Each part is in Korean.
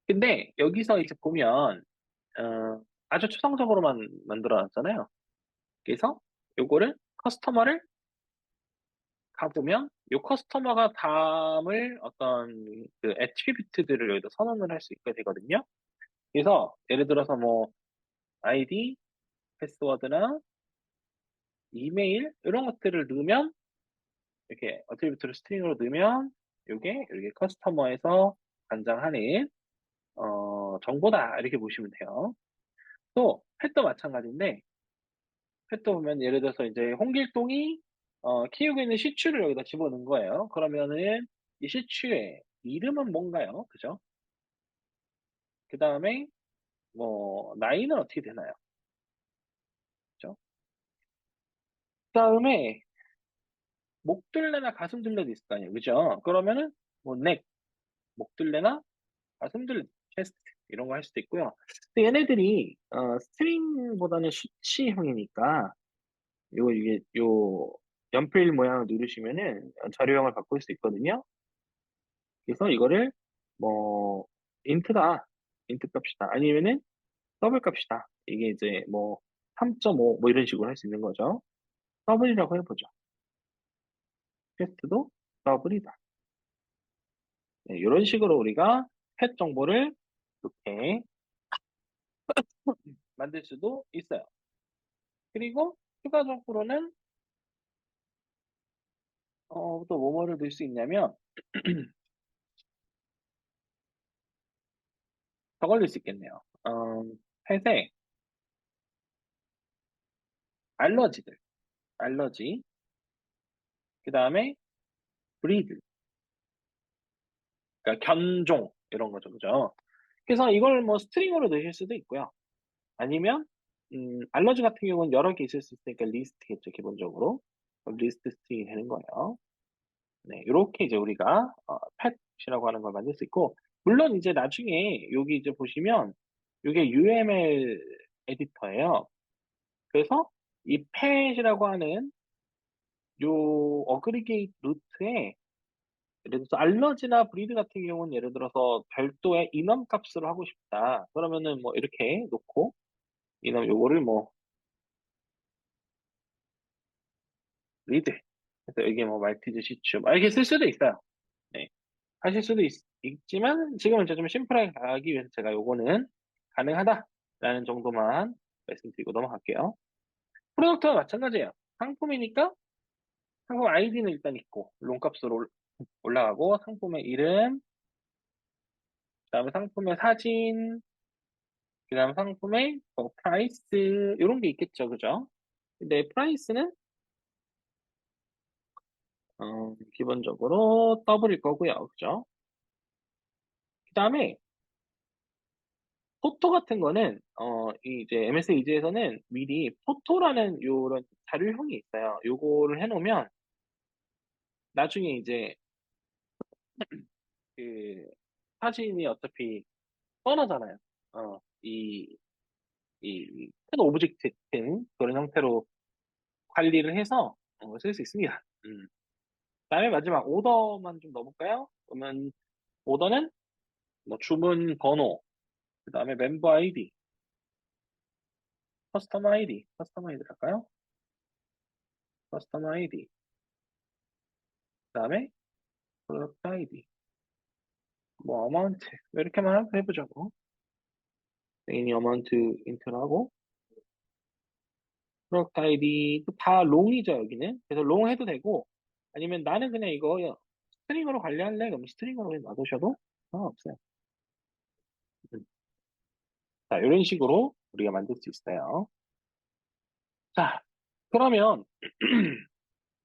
근데 여기서 이제 보면 아주 추상적으로만 만들어 놨잖아요. 그래서 요거를 커스터머를 가보면 요 커스터머가 담을 어떤 그 애트리뷰트들을 여기다 선언을 할 수 있게 되거든요. 그래서 예를 들어서 뭐 아이디, 패스워드나 이메일 이런 것들을 넣으면 이렇게 애트리뷰트를 스트링으로 넣으면 요게 이렇게 커스터머에서 관장하는 정보다 이렇게 보시면 돼요. 또 펫도 마찬가지인데 펫도 보면 예를 들어서 이제 홍길동이 키우고 있는 시추를 여기다 집어넣은 거예요. 그러면은 이 시추의 이름은 뭔가요? 그죠? 그 다음에 뭐 나이는 어떻게 되나요? 그죠? 그 다음에 목둘레나 가슴둘레도 있을 거 아니에요. 그죠? 그러면은 뭐 넥, 목둘레나 가슴둘레, 체스트 이런 거 할 수도 있고요. 근데 얘네들이 스트링보다는 수치형이니까 이게 요 연필 모양을 누르시면은 자료형을 바꿀 수 있거든요. 그래서 이거를 뭐 인트다, 인트 값이다, 아니면은 더블 값이다. 이게 이제 뭐 3.5 뭐 이런 식으로 할 수 있는 거죠. 더블이라고 해보죠. 퀘스트도 더블이다. 네, 이런 식으로 우리가 펫 정보를 이렇게 만들 수도 있어요. 그리고 추가적으로는 또 뭐뭐를 넣을 수 있냐면 저걸 넣을 수 있겠네요. 펫에 알러지들, 알러지, 그 다음에 브리드, 그러니까 견종 이런 거죠, 그죠? 그래서 이걸 뭐 스트링으로 넣으실 수도 있고요. 아니면 알러지 같은 경우는 여러 개 있을 수 있으니까 리스트겠죠, 기본적으로. 그럼 리스트 스트링이 되는 거예요. 네, 이렇게 이제 우리가 펫이라고 하는 걸 만들 수 있고, 물론 이제 나중에 여기 이제 보시면 이게 UML 에디터예요. 그래서 이 펫이라고 하는 요 어그리게이트 루트에 예를 들어서 알러지나 브리드 같은 경우는 예를 들어서 별도의 인원 값으로 하고 싶다. 그러면은 뭐 이렇게 놓고 인원 요거를 뭐 리드 그래서 여기 뭐 말티즈 시추 뭐 이렇게 쓸 수도 있어요. 네. 하실 수도 지만 지금은 이제 좀 심플하게 가기 위해서 제가 요거는 가능하다라는 정도만 말씀드리고 넘어갈게요. 프로덕트와 마찬가지예요. 상품이니까 상품 아이디는 일단 있고 롱값으로 올라가고 상품의 이름, 그다음에 상품의 사진, 그다음 상품의 뭐 프라이스 이런 게 있겠죠, 그죠? 근데 프라이스는 기본적으로 더블일 거고요, 그죠? 그다음에 포토 같은 거는 이제 MS 이지에서는 미리 포토라는 요런 자료형이 있어요. 요거를 해놓으면 나중에 이제 그 사진이 어차피 뻔하잖아요. 어, 이, 큰 오브젝트 같은 그런 형태로 관리를 해서 쓸 수 있습니다. 그다음에 마지막 오더만 좀 넣어볼까요? 그러면 오더는 뭐 주문 번호, 그다음에 멤버 아이디, 커스텀 아이디 할까요? 커스텀 아이디, 그다음에 프로덕트 아이디, 뭐 어마운트 이렇게만 해보자고. 메인이 어마운트 인트로 하고 프로덕트 아이디도 다 롱이죠 여기는. 그래서 롱 해도 되고 아니면 나는 그냥 이거 스트링으로 관리할래? 그럼 스트링으로 그냥 놔두셔도 상관없어요. 음. 자 이런 식으로 우리가 만들 수 있어요. 자 그러면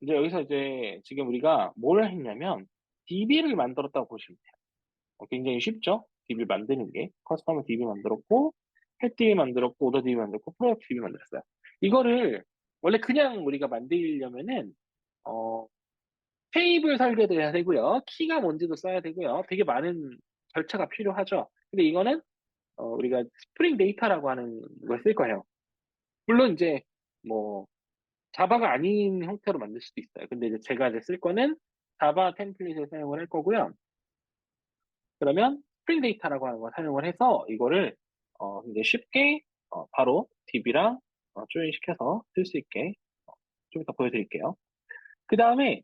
이제 여기서 이제 지금 우리가 뭘 했냐면 DB를 만들었다고 보시면 돼요. 굉장히 쉽죠? DB 만드는 게. 커스텀 DB 만들었고, 펫 DB 만들었고, 오더 DB 만들었고, 프로덕트 DB 만들었어요. 이거를 원래 그냥 우리가 만들려면은, 어, 테이블 설계도 해야 되고요. 키가 뭔지도 써야 되고요. 되게 많은 절차가 필요하죠. 근데 이거는, 우리가 스프링 데이터라고 하는 걸 쓸 거예요. 물론 이제, 뭐, 자바가 아닌 형태로 만들 수도 있어요. 근데 이제 제가 이제 쓸 거는 자바 템플릿을 사용을 할 거고요. 그러면 스프링 데이터라고 하는 걸 사용을 해서 이거를 이제 쉽게 바로 DB랑 조인시켜서 쓸 수 있게 좀 이따 보여드릴게요. 그 다음에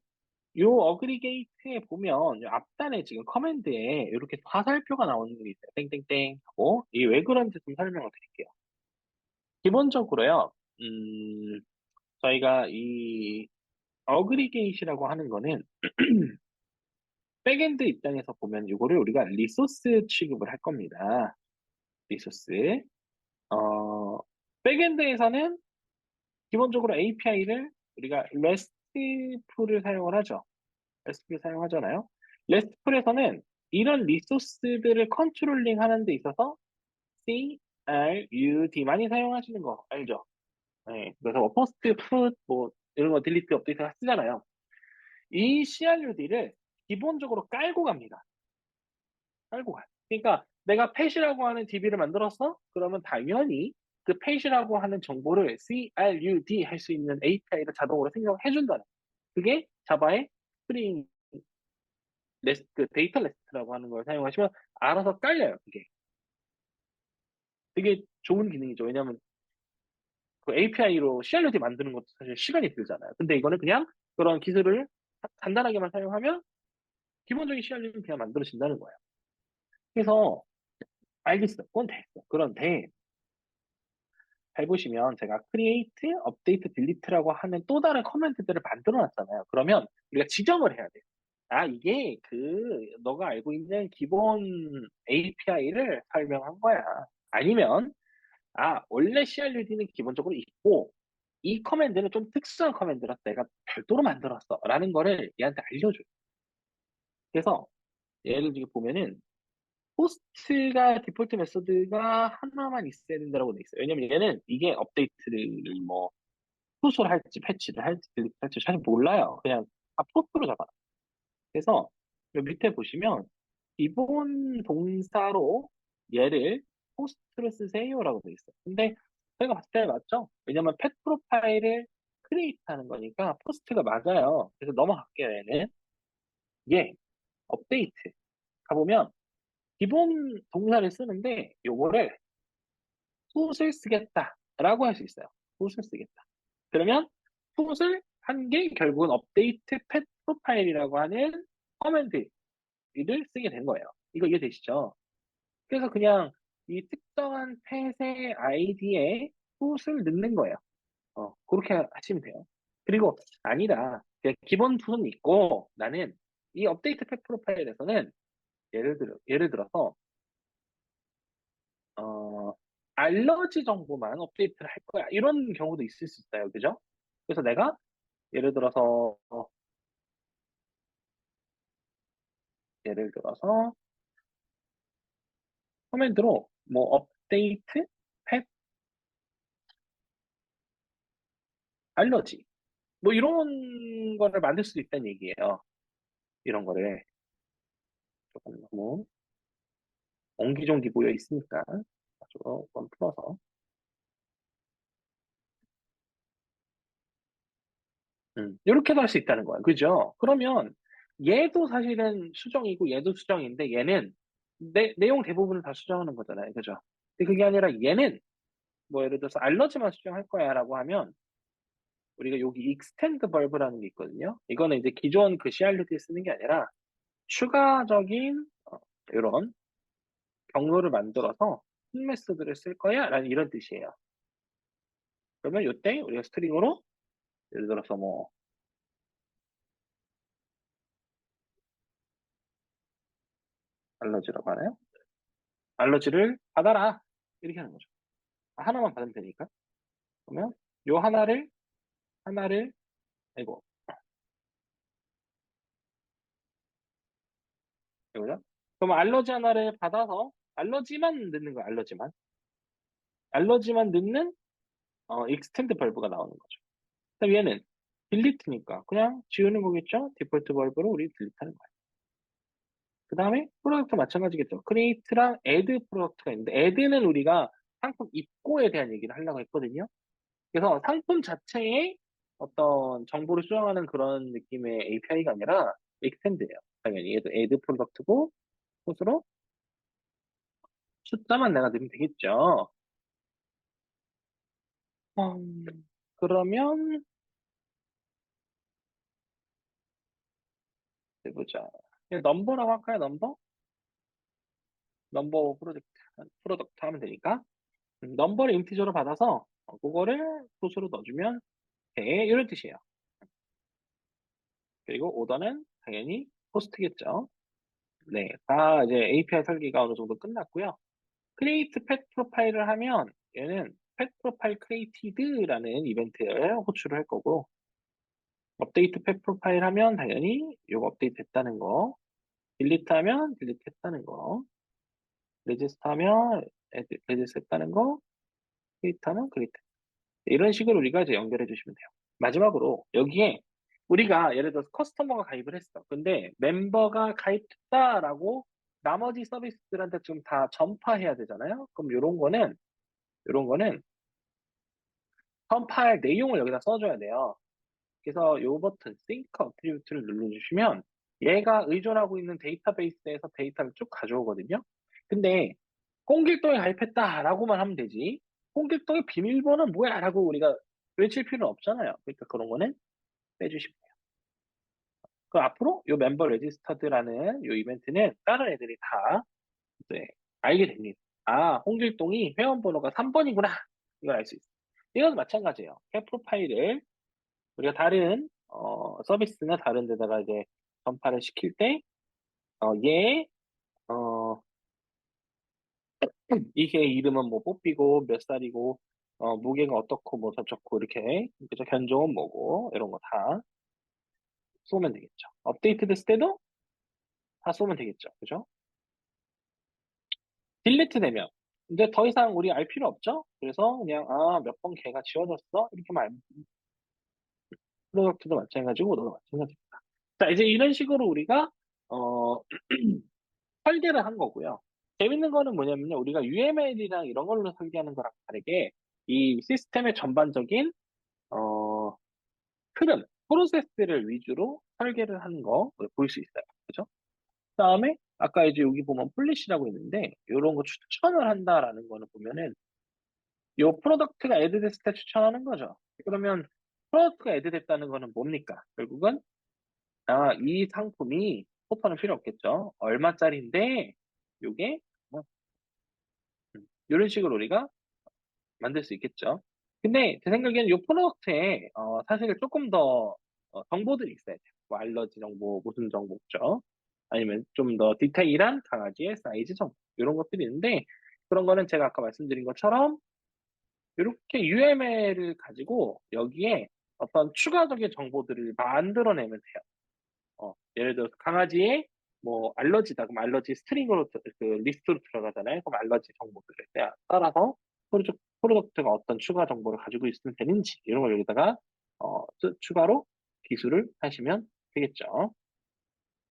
요 어그리게이트에 보면 요 앞단에 지금 커맨드에 이렇게 화살표가 나오는 게 있어요. 땡땡땡 하고 이게 왜 그런지 좀 설명을 드릴게요. 기본적으로요, 저희가 이 어그리게이트라고 하는 거는 백엔드 입장에서 보면 이거를 우리가 리소스 취급을 할 겁니다. 리소스. 어, 백엔드에서는 기본적으로 API를 우리가 REST풀을 사용을 하죠. REST풀을 사용하잖아요. REST풀에서는 이런 리소스들을 컨트롤링 하는 데 있어서 C, R, U, D 많이 사용하시는 거 알죠? 네, 그래서 뭐 포스트, 풋, 뭐 이런 거 딜리트, 업데이트 쓰잖아요. 이 CRUD를 기본적으로 깔고 갑니다. 깔고 가요. 그러니까 내가 펫이라고 하는 DB를 만들었어? 그러면 당연히 그 펫이라고 하는 정보를 CRUD 할 수 있는 API를 자동으로 생성해 준다는 거예요. 그게 자바의 스프링 그 데이터 레스트라고 하는 걸 사용하시면 알아서 깔려요. 그게 되게 좋은 기능이죠. 왜냐하면 그 API로 CRUD 만드는 것도 사실 시간이 들잖아요. 근데 이거는 그냥 그런 기술을 간단하게만 사용하면 기본적인 CRUD는 그냥 만들어진다는 거예요. 그래서 알겠어. 그건 됐어. 그런데 잘 보시면 제가 create, update, delete라고 하는 또 다른 커맨드들을 만들어 놨잖아요. 그러면 우리가 지정을 해야 돼요. 아, 이게 너가 알고 있는 기본 API를 설명한 거야. 아니면, 원래 CRUD는 기본적으로 있고, 이 커맨드는 좀 특수한 커맨드라 내가 별도로 만들었어. 라는 거를 얘한테 알려줘요. 그래서 예를 들어 보면은, 포스트가 디폴트 메소드가 하나만 있어야 된다고 돼 있어요. 왜냐면 얘는 이게 업데이트를 뭐 수술 할지 패치를 할지 딜리트 할지 잘 몰라요. 그냥 다 포스트로 잡아. 그래서 요 밑에 보시면 기본 동사로 얘를 포스트로 쓰세요라고 돼 있어요. 근데 제가 봤을 때 맞죠? 왜냐면 펫 프로파일을 크리에이트 하는 거니까 포스트가 맞아요. 그래서 넘어갈게요, 얘는. 얘 업데이트 가보면 기본 동사를 쓰는데 요거를 풋을 쓰겠다라고 할 수 있어요. 풋을 쓰겠다. 그러면 풋을 한 게 결국은 업데이트 펫 프로파일이라고 하는 커맨드를 쓰게 된 거예요. 이거 이해되시죠? 그래서 그냥 이 특정한 펫의 아이디에 풋을 넣는 거예요. 그렇게 하시면 돼요. 그리고 아니다. 그냥 기본 풋은 있고 나는 이 업데이트 펫 프로파일에서는 예를 들어서 어, 알러지 정보만 업데이트를 할 거야. 이런 경우도 있을 수 있어요. 그죠? 그래서 내가 예를 들어서, 예를 들어서, 커맨드로 뭐 업데이트, 펫, 알러지. 뭐 이런 거를 만들 수도 있다는 얘기예요. 이런 거를. 조금 너무 옹기종기 모여 있으니까. 조금 풀어서. 이렇게도 할 수 있다는 거예요. 그죠? 그러면 얘도 사실은 수정이고 얘도 수정인데 얘는 내용 대부분을 다 수정하는 거잖아요. 그죠? 근데 그게 아니라 얘는 뭐 예를 들어서 알러지만 수정할 거야 라고 하면 우리가 여기 extend verb라는 게 있거든요. 이거는 이제 기존 그 CRUD 쓰는 게 아니라 추가적인 이런 경로를 만들어서 신 메소드를 쓸 거야 라는 이런 뜻이에요. 그러면 이때 우리가 스트링으로 예를 들어서 뭐 알러지라고 하나요? 알러지를 받아라 이렇게 하는 거죠. 하나만 받으면 되니까. 그러면 요 하나를 아이고 이거죠. 그럼 알러지 하나를 받아서 알러지만 넣는 거야. 알러지만 넣는 익스텐드 벌브가 나오는 거죠. 그럼 얘는 딜리트니까 그냥 지우는 거겠죠. 디폴트 벌브로 우리 딜리트하는 거예요. 그 다음에 프로덕트 마찬가지겠죠. 크리에이트랑 애드 프로덕트가 있는데 애드는 우리가 상품 입고에 대한 얘기를 하려고 했거든요. 그래서 상품 자체에 어떤 정보를 수정하는 그런 느낌의 API가 아니라 익스텐드예요. 당연히 얘도 애드 프로덕트고 스스로 숫자만 내가 넣으면 되겠죠. 그러면 해보자. 그냥 넘버라고 할까요? 넘버 프로덕트 하면 되니까. 넘버를 인티저로 받아서 그거를 소수로 넣어주면 돼. 이런 뜻이에요. 그리고 오더는 당연히 호스트겠죠. 네, 다 이제 API 설계가 어느 정도 끝났고요. 크리에이트 펫 프로파일을 하면 얘는 펫 프로파일 크리에이티드라는 이벤트를 호출을 할 거고, 업데이트 펫 프로파일 하면 당연히 이거 업데이트 됐다는 거, 딜리트 하면 딜리트 했다는 거, 레지스터 하면 레지스터 했다는 거, 크리에이트 하면 크리에이트. 이런 식으로 우리가 이제 연결해 주시면 돼요. 마지막으로 여기에 우리가 예를 들어서 커스터머가 가입을 했어. 근데 멤버가 가입했다라고 나머지 서비스들한테 좀 다 전파해야 되잖아요. 그럼 요런 거는 전파할 내용을 여기다 써줘야 돼요. 그래서 요 버튼 sync attribute를 눌러주시면 얘가 의존하고 있는 데이터베이스에서 데이터를 쭉 가져오거든요. 근데 홍길동에 가입했다라고만 하면 되지. 홍길동의 비밀번호는 뭐야? 라고 우리가 외칠 필요는 없잖아요. 그러니까 그런 거는 빼주시면 돼요. 그 앞으로 요 멤버 레지스터드라는 요 이벤트는 다른 애들이 다 이제 알게 됩니다. 아, 홍길동이 회원번호가 3번이구나. 이걸 알 수 있어요. 이건 마찬가지예요. 캡 프로파일을 우리가 다른 서비스나 다른 데다가 이제 전파를 시킬 때 얘 이게 이름은 뭐 뽑히고 몇 살이고 무게가 어떻고 뭐 저렇고 이렇게 그죠? 견종은 뭐고 이런 거 다 쏘면 되겠죠. 업데이트 됐을 때도 다 쏘면 되겠죠. 그죠? 딜리트 되면 이제 더 이상 우리 알 필요 없죠. 그래서 그냥 몇 번 걔가 지워졌어 이렇게만 알면 프로덕트도 마찬가지고 너도 마찬가지입니다. 자 이제 이런 식으로 우리가 어 설계를 한 거고요. 재밌는 거는 뭐냐면요. 우리가 UML이랑 이런 걸로 설계하는 거랑 다르게 이 시스템의 전반적인 어, 흐름, 프로세스를 위주로 설계를 하는 거 볼 수 있어요. 그죠? 그다음에 아까 이제 여기 보면 플리시라고 있는데 이런 거 추천을 한다라는 거는 보면은 요 프로덕트가 애드됐을 때 추천하는 거죠. 그러면 프로덕트가 애드됐다는 거는 뭡니까? 결국은 이 상품이 쿠폰은 필요 없겠죠. 얼마짜리인데 요게 뭐, 이런 식으로 우리가 만들 수 있겠죠. 근데 제 생각에는 이 프로덕트에 사실 조금 더 정보들이 있어야 돼요. 뭐 알러지 정보, 무슨 정보죠? 아니면 좀 더 디테일한 강아지의 사이즈 정보 이런 것들이 있는데 그런 거는 제가 아까 말씀드린 것처럼 이렇게 UML을 가지고 여기에 어떤 추가적인 정보들을 만들어내면 돼요. 예를 들어서 강아지의 뭐 알러지다. 그럼 알러지 스트링으로 그 리스트로 들어가잖아요. 그럼 알러지 정보들에 따라서 프로덕트가 어떤 추가 정보를 가지고 있으면 되는지 이런 걸 여기다가 추가로 기술을 하시면 되겠죠.